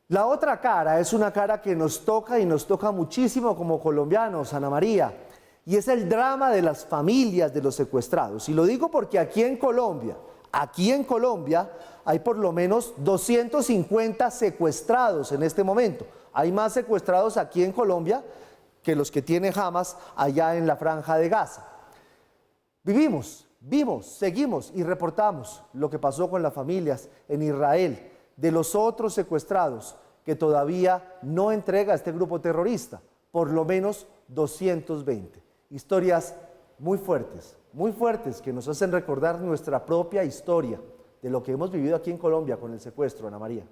La otra cara es una cara que nos toca y nos toca muchísimo como colombianos, Ana María, y es el drama de las familias de los secuestrados. Y lo digo porque aquí en Colombia, hay por lo menos 250 secuestrados en este momento. Hay más secuestrados aquí en Colombia que los que tiene Hamas allá en la Franja de Gaza. Vimos, seguimos y reportamos lo que pasó con las familias en Israel, de los otros secuestrados que todavía no entrega este grupo terrorista, por lo menos 220. Historias muy fuertes que nos hacen recordar nuestra propia historia de lo que hemos vivido aquí en Colombia con el secuestro, Ana María.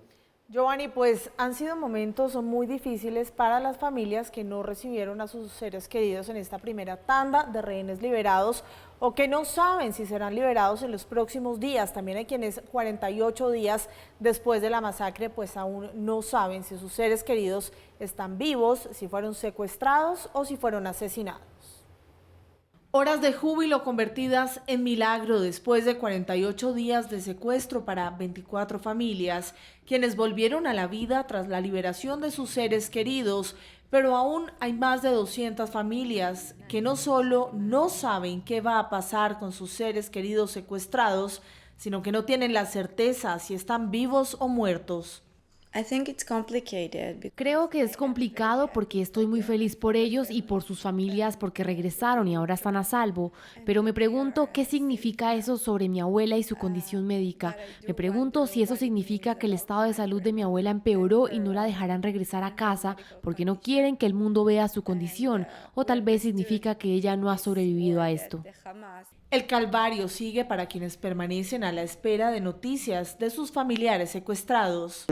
Giovanni, pues han sido momentos muy difíciles para las familias que no recibieron a sus seres queridos en esta primera tanda de rehenes liberados o que no saben si serán liberados en los próximos días. También hay quienes 48 días después de la masacre pues aún no saben si sus seres queridos están vivos, si fueron secuestrados o si fueron asesinados. Horas de júbilo convertidas en milagro después de 48 días de secuestro para 24 familias, quienes volvieron a la vida tras la liberación de sus seres queridos, pero aún hay más de 200 familias que no solo no saben qué va a pasar con sus seres queridos secuestrados, sino que no tienen la certeza si están vivos o muertos. Creo que es complicado porque estoy muy feliz por ellos y por sus familias porque regresaron y ahora están a salvo, pero me pregunto qué significa eso sobre mi abuela y su condición médica. Me pregunto si eso significa que el estado de salud de mi abuela empeoró y no la dejarán regresar a casa porque no quieren que el mundo vea su condición, o tal vez significa que ella no ha sobrevivido a esto. El calvario sigue para quienes permanecen a la espera de noticias de sus familiares secuestrados.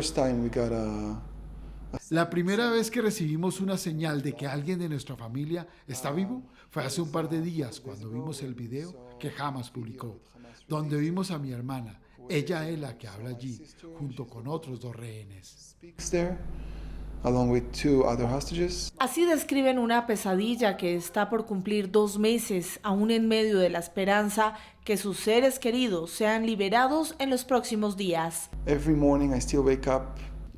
La primera vez que recibimos una señal de que alguien de nuestra familia está vivo fue hace un par de días cuando vimos el video que Hamas publicó, donde vimos a mi hermana. Ella es la que habla allí, junto con otros 2 rehenes. Así describen una pesadilla que está por cumplir 2 meses, aún en medio de la esperanza que sus seres queridos sean liberados en los próximos días.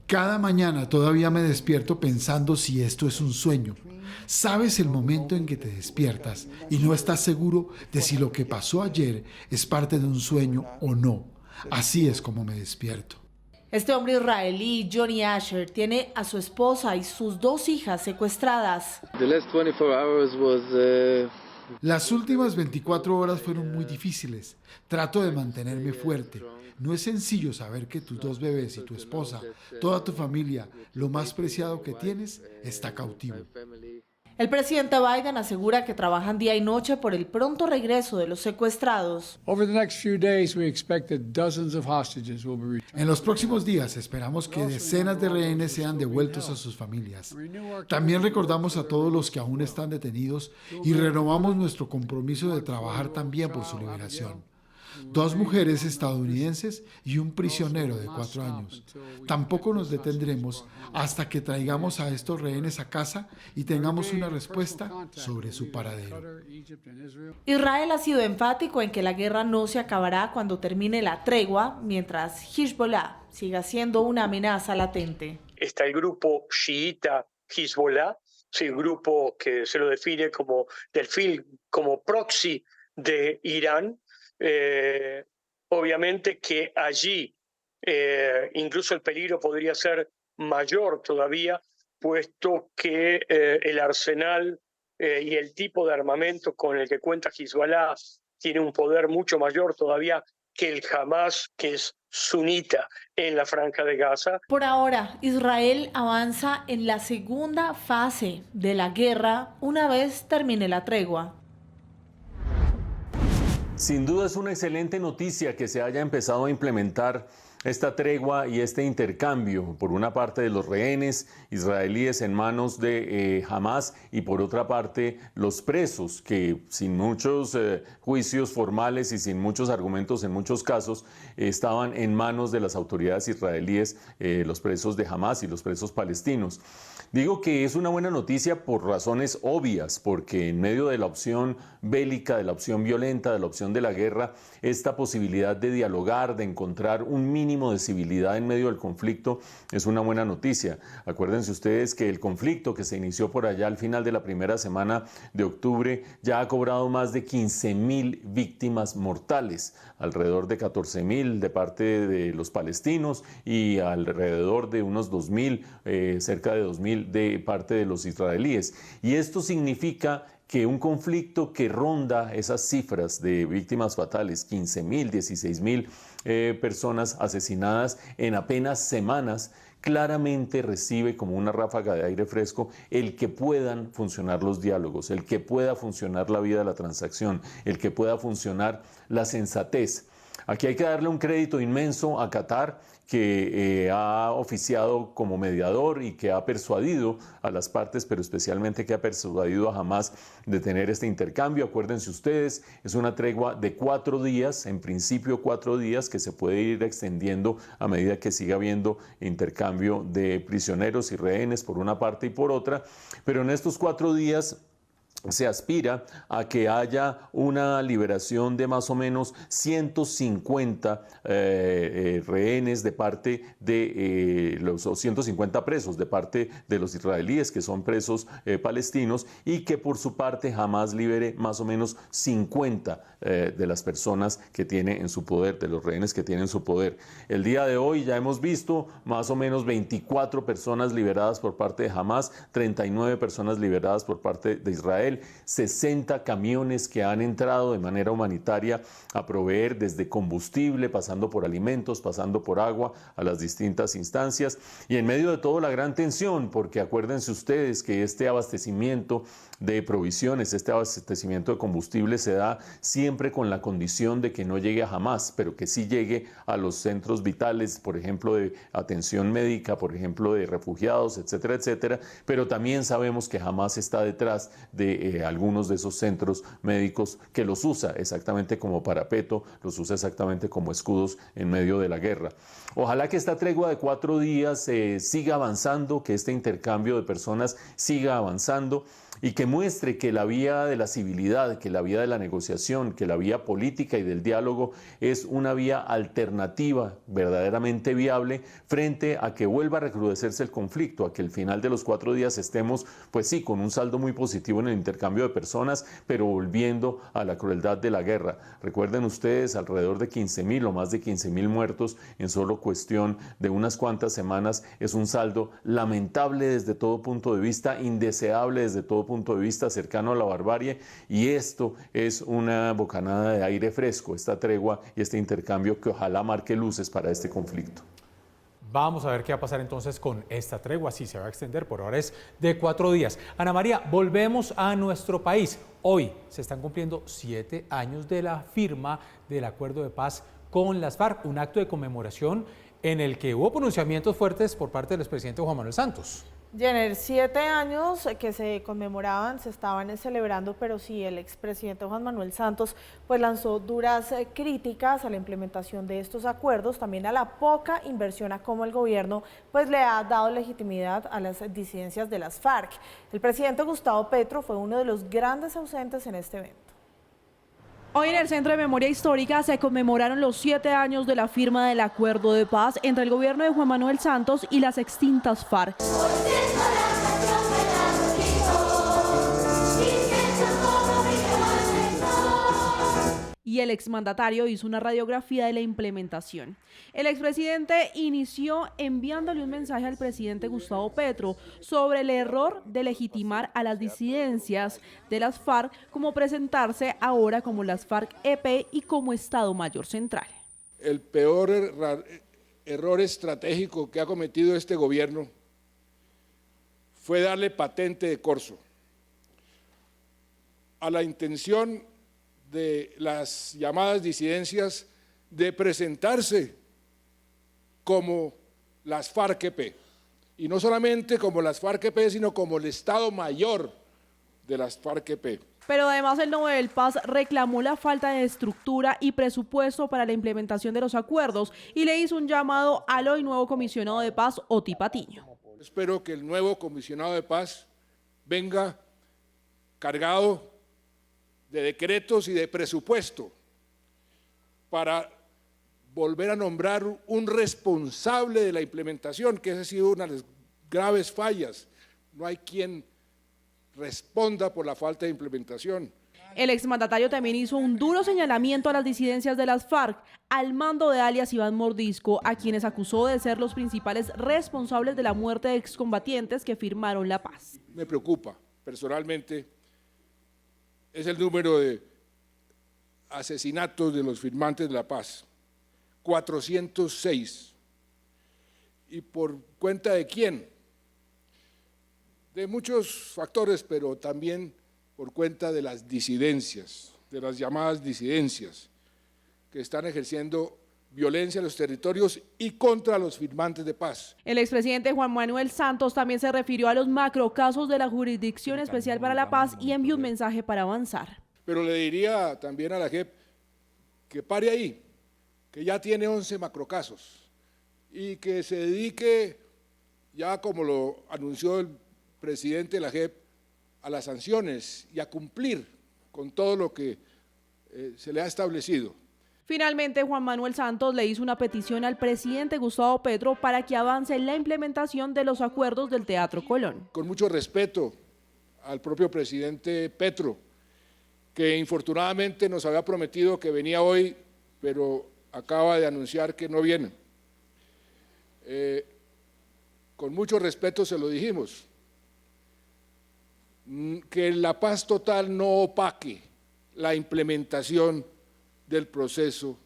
Cada mañana todavía me despierto pensando si esto es un sueño. Sabes el momento en que te despiertas y no estás seguro de si lo que pasó ayer es parte de un sueño o no. Así es como me despierto. Este hombre israelí, Johnny Asher, tiene a su esposa y sus 2 hijas secuestradas. Las últimas 24 horas fueron muy difíciles. Trato de mantenerme fuerte. No es sencillo saber que tus 2 bebés y tu esposa, toda tu familia, lo más preciado que tienes, está cautivo. El presidente Biden asegura que trabajan día y noche por el pronto regreso de los secuestrados. En los próximos días esperamos que decenas de rehenes sean devueltos a sus familias. También recordamos a todos los que aún están detenidos y renovamos nuestro compromiso de trabajar también por su liberación. 2 mujeres estadounidenses y un prisionero de 4 años. Tampoco nos detendremos hasta que traigamos a estos rehenes a casa y tengamos una respuesta sobre su paradero. Israel ha sido enfático en que la guerra no se acabará cuando termine la tregua, mientras Hezbollah siga siendo una amenaza latente. Está el grupo chiita Hezbollah, el grupo que se lo define como como proxy de Irán. Obviamente que allí incluso el peligro podría ser mayor todavía, puesto que el arsenal y el tipo de armamento con el que cuenta Hezbollah tiene un poder mucho mayor todavía que el Hamas, que es sunita en la Franja de Gaza. Por ahora, Israel avanza en la segunda fase de la guerra una vez termine la tregua. Sin duda es una excelente noticia que se haya empezado a implementar esta tregua y este intercambio, por una parte de los rehenes israelíes en manos de Hamas y por otra parte los presos que sin muchos juicios formales y sin muchos argumentos en muchos casos estaban en manos de las autoridades israelíes, los presos de Hamas y los presos palestinos. Digo que es una buena noticia por razones obvias, porque en medio de la opción bélica, de la opción violenta, de la opción de la guerra, esta posibilidad de dialogar, de encontrar un mínimo mínimo de civilidad en medio del conflicto es una buena noticia. Acuérdense ustedes que el conflicto que se inició por allá al final de la primera semana de octubre ya ha cobrado más de 15.000 víctimas mortales, alrededor de 14.000 de parte de los palestinos y alrededor de unos 2.000, cerca de 2.000 de parte de los israelíes. Y esto significa que un conflicto que ronda esas cifras de víctimas fatales, 15.000, 16.000 personas asesinadas en apenas semanas, claramente recibe como una ráfaga de aire fresco el que puedan funcionar los diálogos, el que pueda funcionar la vía de la transacción, el que pueda funcionar la sensatez. Aquí hay que darle un crédito inmenso a Qatar, que ha oficiado como mediador y que ha persuadido a las partes, pero especialmente que ha persuadido a Hamás de tener este intercambio. Acuérdense ustedes, es una tregua de 4 días, en principio 4 días, que se puede ir extendiendo a medida que siga habiendo intercambio de prisioneros y rehenes por una parte y por otra, pero en estos 4 días se aspira a que haya una liberación de más o menos 150 rehenes de parte de los 150 presos de parte de los israelíes, que son presos palestinos, y que por su parte Hamás libere más o menos 50 de las personas que tiene en su poder, de los rehenes que tiene en su poder. El día de hoy ya hemos visto más o menos 24 personas liberadas por parte de Hamás, 39 personas liberadas por parte de Israel, 60 camiones que han entrado de manera humanitaria a proveer desde combustible, pasando por alimentos, pasando por agua a las distintas instancias, y en medio de todo la gran tensión, porque acuérdense ustedes que este abastecimiento de provisiones, este abastecimiento de combustible se da siempre con la condición de que no llegue a Hamás, pero que sí llegue a los centros vitales, por ejemplo, de atención médica, por ejemplo, de refugiados, etcétera, etcétera, pero también sabemos que Hamás está detrás de algunos de esos centros médicos, que los usa exactamente como parapeto, los usa exactamente como escudos en medio de la guerra. Ojalá que esta tregua de 4 días siga avanzando, que este intercambio de personas siga avanzando y que muestre que la vía de la civilidad, que la vía de la negociación, que la vía política y del diálogo es una vía alternativa verdaderamente viable frente a que vuelva a recrudecerse el conflicto, a que al final de los 4 días estemos, pues sí, con un saldo muy positivo en el intercambio de personas, pero volviendo a la crueldad de la guerra. Recuerden ustedes, alrededor de 15.000 o más de 15.000 muertos en solo cuestión de unas cuantas semanas es un saldo lamentable desde todo punto de vista, indeseable desde todo punto de vista, cercano a la barbarie, y esto es una bocanada de aire fresco, esta tregua y este intercambio que ojalá marque luces para este conflicto. Vamos a ver qué va a pasar entonces con esta tregua, si se va a extender, por ahora es de 4 días. Ana María, volvemos a nuestro país. Hoy se están cumpliendo 7 años de la firma del acuerdo de paz con las FARC, un acto de conmemoración en el que hubo pronunciamientos fuertes por parte del expresidente Juan Manuel Santos. Jenner, 7 años que se conmemoraban, se estaban celebrando, pero sí, el expresidente Juan Manuel Santos pues lanzó duras críticas a la implementación de estos acuerdos, también a la poca inversión, a cómo el gobierno pues le ha dado legitimidad a las disidencias de las FARC. El presidente Gustavo Petro fue uno de los grandes ausentes en este evento. Hoy en el Centro de Memoria Histórica se conmemoraron los 7 años de la firma del acuerdo de paz entre el gobierno de Juan Manuel Santos y las extintas FARC. Y el exmandatario hizo una radiografía de la implementación. El expresidente inició enviándole un mensaje al presidente Gustavo Petro sobre el error de legitimar a las disidencias de las FARC como presentarse ahora como las FARC-EP y como Estado Mayor Central. El peor error estratégico que ha cometido este gobierno fue darle patente de corso a la intención de las llamadas disidencias de presentarse como las FARC-EP, y no solamente como las FARC-EP, sino como el Estado Mayor de las FARC-EP. Pero además el Nobel Paz reclamó la falta de estructura y presupuesto para la implementación de los acuerdos y le hizo un llamado al hoy nuevo comisionado de paz, Oti Patiño. Espero que el nuevo comisionado de paz venga cargado de decretos y de presupuesto para volver a nombrar un responsable de la implementación, que esa ha sido una de las graves fallas. No hay quien responda por la falta de implementación. El exmandatario también hizo un duro señalamiento a las disidencias de las FARC, al mando de alias Iván Mordisco, a quienes acusó de ser los principales responsables de la muerte de excombatientes que firmaron la paz. Me preocupa personalmente es el número de asesinatos de los firmantes de la paz, 406. ¿Y por cuenta de quién? De muchos factores, pero también por cuenta de las disidencias, de las llamadas disidencias, que están ejerciendo violencia en los territorios y contra los firmantes de paz. El expresidente Juan Manuel Santos también se refirió a los macrocasos de la Jurisdicción Especial para la Paz y envió un mensaje para avanzar. Pero le diría también a la JEP que pare ahí, que ya tiene 11 macrocasos y que se dedique, ya como lo anunció el presidente de la JEP, a las sanciones y a cumplir con todo lo que se le ha establecido. Finalmente, Juan Manuel Santos le hizo una petición al presidente Gustavo Petro para que avance en la implementación de los acuerdos del Teatro Colón. Con mucho respeto al propio presidente Petro, que infortunadamente nos había prometido que venía hoy, pero acaba de anunciar que no viene. Con mucho respeto se lo dijimos, que la paz total no opaque la implementación del proceso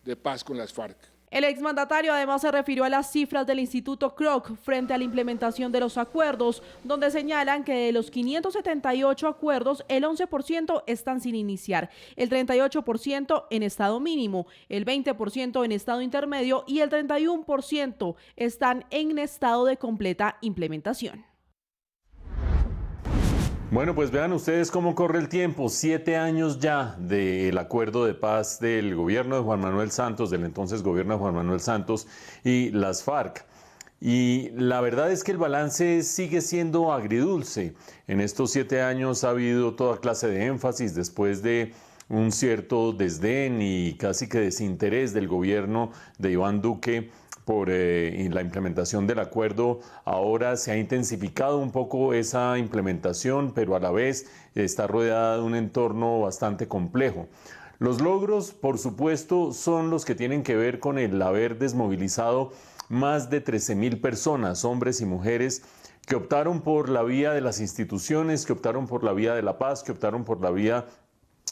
de paz con las FARC. El exmandatario además se refirió a las cifras del Instituto Kroc frente a la implementación de los acuerdos, donde señalan que de los 578 acuerdos, el 11% están sin iniciar, el 38% en estado mínimo, el 20% en estado intermedio y el 31% están en estado de completa implementación. Bueno, pues vean ustedes cómo corre el tiempo, 7 años ya del acuerdo de paz del gobierno de Juan Manuel Santos, del entonces gobierno de Juan Manuel Santos y las FARC. Y la verdad es que el balance sigue siendo agridulce. En estos 7 años ha habido toda clase de énfasis después de un cierto desdén y casi que desinterés del gobierno de Iván Duque por la implementación del acuerdo. Ahora se ha intensificado un poco esa implementación, pero a la vez está rodeada de un entorno bastante complejo. Los logros, por supuesto, son los que tienen que ver con el haber desmovilizado más de 13.000 personas, hombres y mujeres, que optaron por la vía de las instituciones, que optaron por la vía de la paz, que optaron por la vía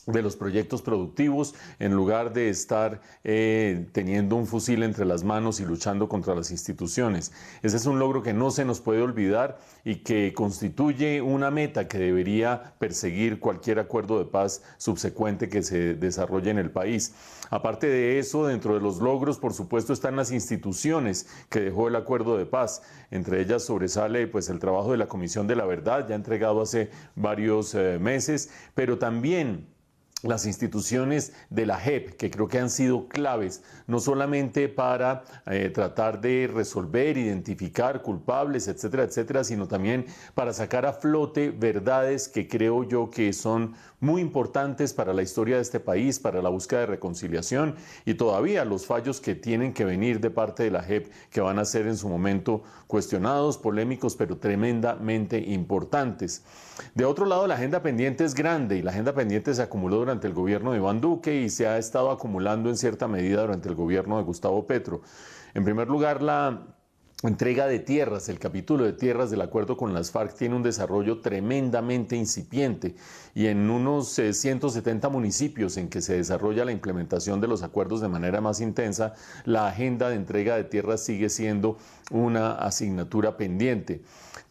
de los proyectos productivos, en lugar de estar teniendo un fusil entre las manos y luchando contra las instituciones. Ese es un logro que no se nos puede olvidar y que constituye una meta que debería perseguir cualquier acuerdo de paz subsecuente que se desarrolle en el país. Aparte de eso, dentro de los logros, por supuesto, están las instituciones que dejó el acuerdo de paz. Entre ellas sobresale pues, el trabajo de la Comisión de la Verdad, ya entregado hace varios meses, pero también las instituciones de la JEP, que creo que han sido claves, no solamente para tratar de resolver, identificar culpables, etcétera, etcétera, sino también para sacar a flote verdades que creo yo que son muy importantes para la historia de este país, para la búsqueda de reconciliación y todavía los fallos que tienen que venir de parte de la JEP, que van a ser en su momento cuestionados, polémicos, pero tremendamente importantes. De otro lado, la agenda pendiente es grande y la agenda pendiente se acumuló durante el gobierno de Iván Duque y se ha estado acumulando en cierta medida durante el gobierno de Gustavo Petro. En primer lugar, la entrega de tierras, el capítulo de tierras del acuerdo con las FARC tiene un desarrollo tremendamente incipiente y en unos 170 municipios en que se desarrolla la implementación de los acuerdos de manera más intensa, la agenda de entrega de tierras sigue siendo una asignatura pendiente.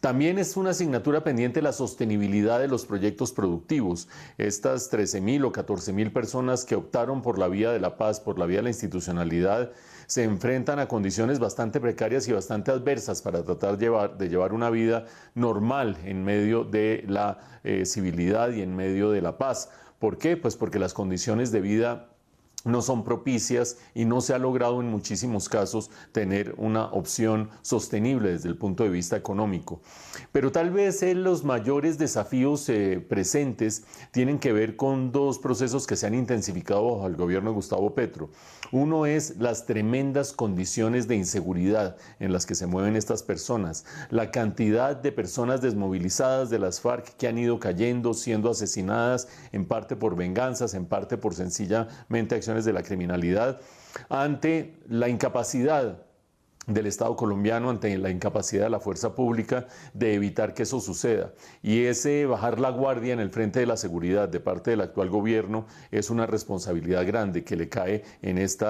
También es una asignatura pendiente la sostenibilidad de los proyectos productivos. Estas 13.000 o 14.000 personas que optaron por la vía de la paz, por la vía de la institucionalidad, se enfrentan a condiciones bastante precarias y bastante adversas para tratar de llevar una vida normal en medio de la civilidad y en medio de la paz. ¿Por qué? Pues porque las condiciones de vida no son propicias y no se ha logrado en muchísimos casos tener una opción sostenible desde el punto de vista económico. Pero tal vez los mayores desafíos presentes tienen que ver con dos procesos que se han intensificado bajo el gobierno de Gustavo Petro. Uno es las tremendas condiciones de inseguridad en las que se mueven estas personas, la cantidad de personas desmovilizadas de las FARC que han ido cayendo, siendo asesinadas, en parte por venganzas, en parte por sencillamente acciones de la criminalidad, ante la incapacidad del Estado colombiano, ante la incapacidad de la fuerza pública de evitar que eso suceda. Y ese bajar la guardia en el frente de la seguridad de parte del actual gobierno es una responsabilidad grande que le cae en este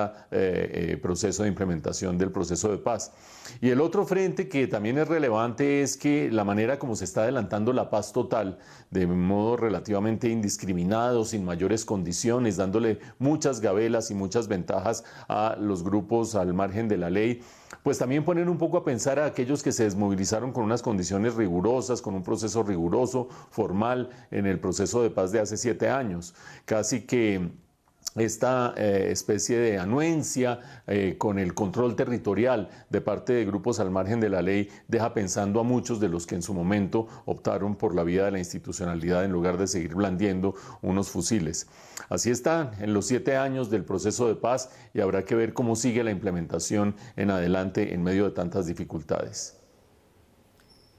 proceso de implementación del proceso de paz. Y el otro frente que también es relevante es que la manera como se está adelantando la paz total, de modo relativamente indiscriminado, sin mayores condiciones, dándole muchas gabelas y muchas ventajas a los grupos al margen de la ley, pues también ponen un poco a pensar a aquellos que se desmovilizaron con unas condiciones rigurosas, con un proceso riguroso, formal, en el proceso de paz de hace 7 años. Casi que esta especie de anuencia con el control territorial de parte de grupos al margen de la ley deja pensando a muchos de los que en su momento optaron por la vía de la institucionalidad en lugar de seguir blandiendo unos fusiles. Así están en los 7 años del proceso de paz y habrá que ver cómo sigue la implementación en adelante en medio de tantas dificultades.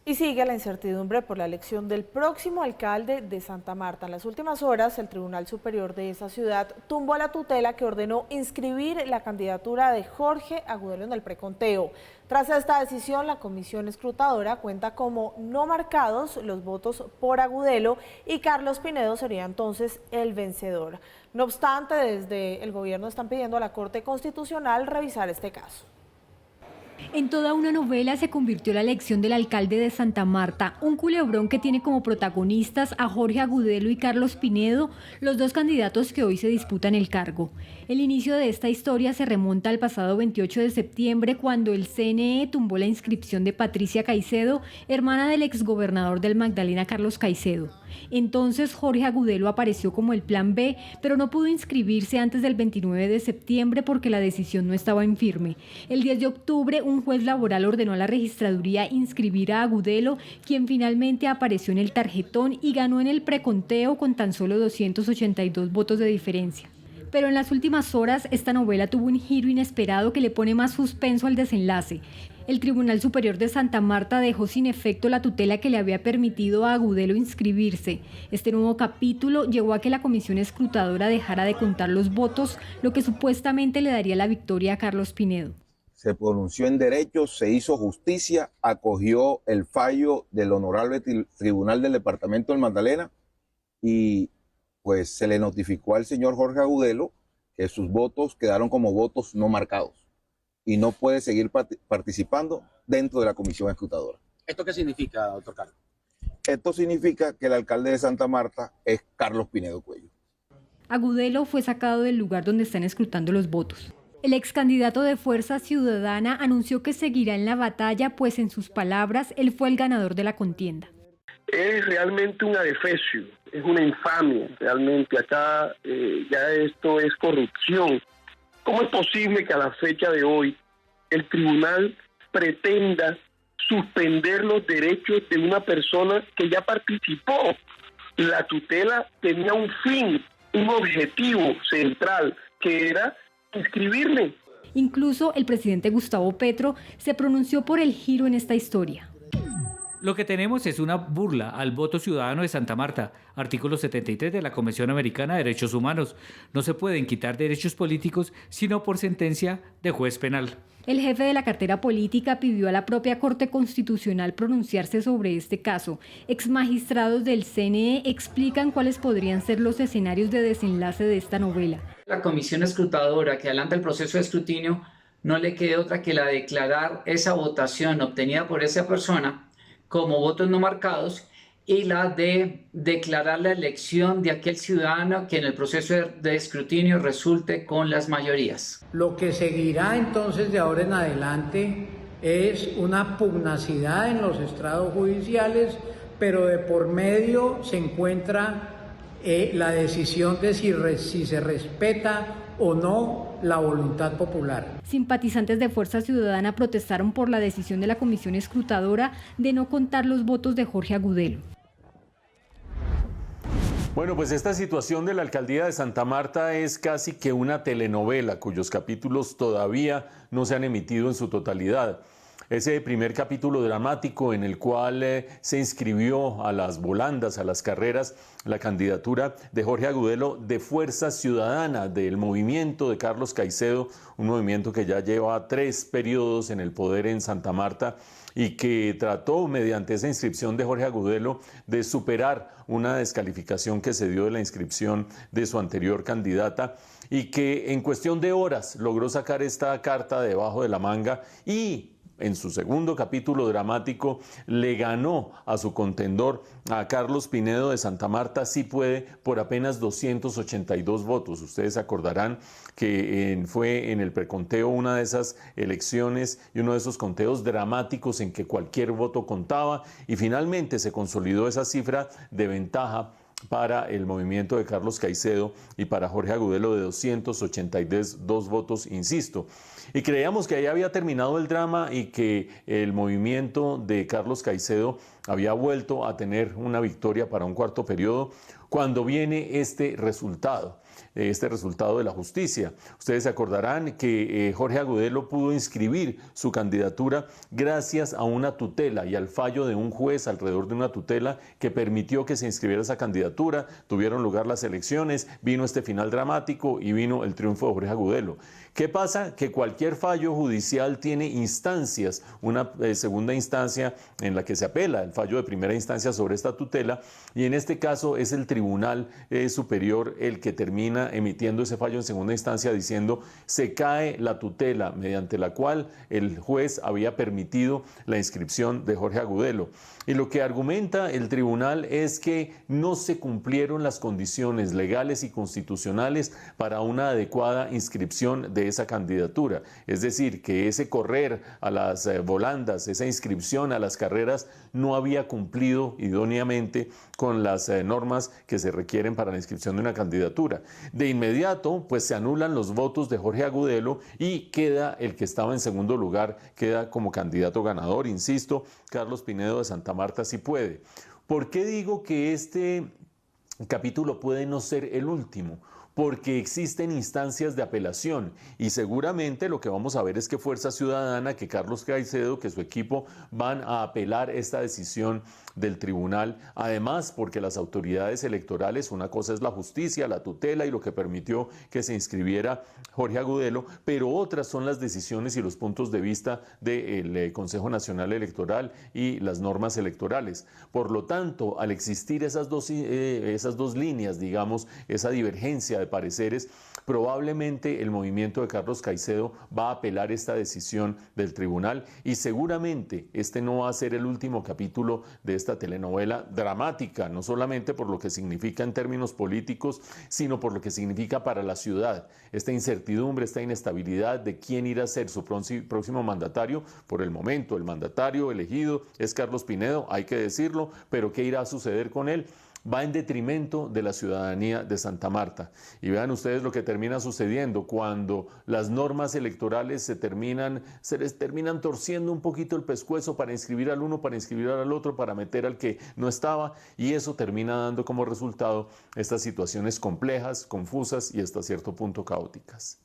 Y sigue la incertidumbre por la elección del próximo alcalde de Santa Marta. En las últimas horas, el Tribunal Superior de esa ciudad tumbó la tutela que ordenó inscribir la candidatura de Jorge Agudelo en el preconteo. Tras esta decisión, la comisión escrutadora cuenta como no marcados los votos por Agudelo y Carlos Pinedo sería entonces el vencedor. No obstante, desde el gobierno están pidiendo a la Corte Constitucional revisar este caso. En toda una novela se convirtió la elección del alcalde de Santa Marta, un culebrón que tiene como protagonistas a Jorge Agudelo y Carlos Pinedo, los dos candidatos que hoy se disputan el cargo. El inicio de esta historia se remonta al pasado 28 de septiembre, cuando el CNE tumbó la inscripción de Patricia Caicedo, hermana del exgobernador del Magdalena, Carlos Caicedo. Entonces Jorge Agudelo apareció como el plan B, pero no pudo inscribirse antes del 29 de septiembre porque la decisión no estaba en firme. El 10 de octubre, un juez laboral ordenó a la registraduría inscribir a Agudelo, quien finalmente apareció en el tarjetón y ganó en el preconteo con tan solo 282 votos de diferencia. Pero en las últimas horas, esta novela tuvo un giro inesperado que le pone más suspenso al desenlace. El Tribunal Superior de Santa Marta dejó sin efecto la tutela que le había permitido a Agudelo inscribirse. Este nuevo capítulo llevó a que la comisión escrutadora dejara de contar los votos, lo que supuestamente le daría la victoria a Carlos Pinedo. Se pronunció en derechos, se hizo justicia, acogió el fallo del Honorable Tribunal del Departamento del Magdalena y pues se le notificó al señor Jorge Agudelo que sus votos quedaron como votos no marcados y no puede seguir participando dentro de la comisión escrutadora. ¿Esto qué significa, doctor Carlos? Esto significa que el alcalde de Santa Marta es Carlos Pinedo Cuello. Agudelo fue sacado del lugar donde están escrutando los votos. El ex candidato de Fuerza Ciudadana anunció que seguirá en la batalla, pues en sus palabras, él fue el ganador de la contienda. Es realmente un adefesio, es una infamia, realmente. Acá ya esto es corrupción. ¿Cómo es posible que a la fecha de hoy el tribunal pretenda suspender los derechos de una persona que ya participó? La tutela tenía un fin, un objetivo central, que era inscribirme. Incluso el presidente Gustavo Petro se pronunció por el giro en esta historia. Lo que tenemos es una burla al voto ciudadano de Santa Marta. Artículo 73 de la Convención Americana de Derechos Humanos. No se pueden quitar derechos políticos sino por sentencia de juez penal. El jefe de la cartera política pidió a la propia Corte Constitucional pronunciarse sobre este caso. Exmagistrados del CNE explican cuáles podrían ser los escenarios de desenlace de esta novela. La comisión escrutadora que adelanta el proceso de escrutinio no le quede otra que la de declarar esa votación obtenida por esa persona como votos no marcados y la de declarar la elección de aquel ciudadano que en el proceso de escrutinio resulte con las mayorías. Lo que seguirá entonces de ahora en adelante es una pugnacidad en los estrados judiciales, pero de por medio se encuentra la decisión de si se respeta o no la voluntad popular. Simpatizantes de Fuerza Ciudadana protestaron por la decisión de la comisión escrutadora de no contar los votos de Jorge Agudelo. Bueno, pues esta situación de la alcaldía de Santa Marta es casi que una telenovela cuyos capítulos todavía no se han emitido en su totalidad. Ese primer capítulo dramático en el cual se inscribió a las volandas, a las carreras, la candidatura de Jorge Agudelo de Fuerza Ciudadana, del movimiento de Carlos Caicedo, un movimiento que ya lleva 3 periodos en el poder en Santa Marta y que trató mediante esa inscripción de Jorge Agudelo de superar una descalificación que se dio de la inscripción de su anterior candidata y que en cuestión de horas logró sacar esta carta debajo de la manga y en su segundo capítulo dramático le ganó a su contendor, a Carlos Pinedo de Santa Marta, sí puede, por apenas 282 votos. Ustedes se acordarán que fue en el preconteo una de esas elecciones y uno de esos conteos dramáticos en que cualquier voto contaba y finalmente se consolidó esa cifra de ventaja para el movimiento de Carlos Caicedo y para Jorge Agudelo de 282 votos, insisto. Y creíamos que ahí había terminado el drama y que el movimiento de Carlos Caicedo había vuelto a tener una victoria para un cuarto periodo cuando viene este resultado de la justicia. Ustedes se acordarán que Jorge Agudelo pudo inscribir su candidatura gracias a una tutela y al fallo de un juez alrededor de una tutela que permitió que se inscribiera esa candidatura. Tuvieron lugar las elecciones, vino este final dramático y vino el triunfo de Jorge Agudelo. ¿Qué pasa? Que cualquier fallo judicial tiene instancias, una segunda instancia en la que se apela el fallo de primera instancia sobre esta tutela y en este caso es el Tribunal Superior el que termina emitiendo ese fallo en segunda instancia diciendo se cae la tutela mediante la cual el juez había permitido la inscripción de Jorge Agudelo. Y lo que argumenta el tribunal es que no se cumplieron las condiciones legales y constitucionales para una adecuada inscripción de esa candidatura. Es decir, que ese correr a las volandas, esa inscripción a las carreras no había cumplido idóneamente con las normas que se requieren para la inscripción de una candidatura. De inmediato, pues se anulan los votos de Jorge Agudelo y queda el que estaba en segundo lugar, queda como candidato ganador, insisto, Carlos Pinedo de Santa Marta sí puede. ¿Por qué digo que este capítulo puede no ser el último? Porque existen instancias de apelación y seguramente lo que vamos a ver es que Fuerza Ciudadana, que Carlos Caicedo, que su equipo van a apelar esta decisión del tribunal, además porque las autoridades electorales, una cosa es la justicia, la tutela y lo que permitió que se inscribiera Jorge Agudelo, pero otras son las decisiones y los puntos de vista del Consejo Nacional Electoral y las normas electorales. Por lo tanto, al existir esas dos líneas, digamos, esa divergencia de pareceres, probablemente el movimiento de Carlos Caicedo va a apelar esta decisión del tribunal y seguramente este no va a ser el último capítulo de esta telenovela dramática, no solamente por lo que significa en términos políticos, sino por lo que significa para la ciudad. Esta incertidumbre, esta inestabilidad de quién irá a ser su próximo mandatario. Por el momento, el mandatario elegido es Carlos Pinedo, hay que decirlo, pero ¿qué irá a suceder con él? Va en detrimento de la ciudadanía de Santa Marta. Y vean ustedes lo que termina sucediendo cuando las normas electorales se les terminan torciendo un poquito el pescuezo para inscribir al uno, para inscribir al otro, para meter al que no estaba, y eso termina dando como resultado estas situaciones complejas, confusas y hasta cierto punto caóticas.